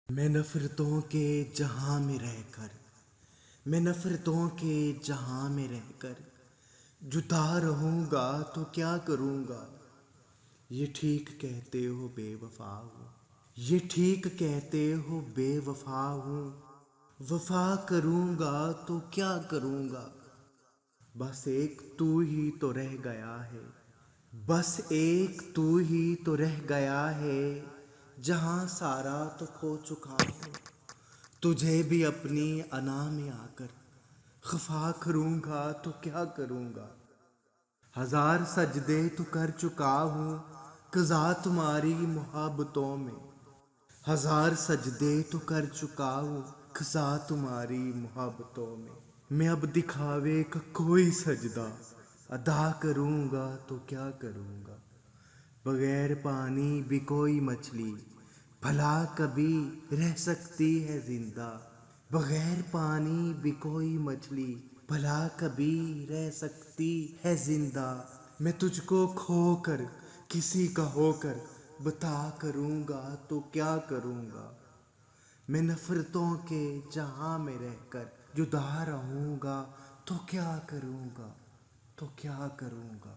میں نفرتوں کے جہاں میں رہ کر میں نفرتوں کے جہاں میں رہ کر جدا رہوں گا تو کیا کروں گا؟ یہ ٹھیک کہتے ہو بے وفا ہوں، یہ ٹھیک کہتے ہو بے وفا ہوں، وفا کروں گا تو کیا کروں گا؟ بس ایک تو ہی تو رہ گیا ہے، بس ایک تو ہی تو رہ گیا ہے، جہاں سارا تو کھو چکا ہوں، تجھے بھی اپنی انا میں آ کر خفا کروں گا تو کیا کروں گا؟ ہزار سجدے تو کر چکا ہوں قضا تمہاری محبتوں میں، ہزار سجدے تو کر چکا ہوں قضا تمہاری محبتوں میں اب دکھاوے کا کوئی سجدہ ادا کروں گا تو کیا کروں گا؟ بغیر پانی بھی کوئی مچھلی بھلا کبھی رہ سکتی ہے زندہ، بغیر پانی بھی کوئی مچھلی بھلا کبھی رہ سکتی ہے زندہ، میں تجھ کو کھو کر کسی کا ہو کر بتا کروں گا تو کیا کروں گا؟ میں نفرتوں کے جہاں میں رہ کر جدا رہوں گا تو کیا کروں گا؟ تو کیا کروں گا؟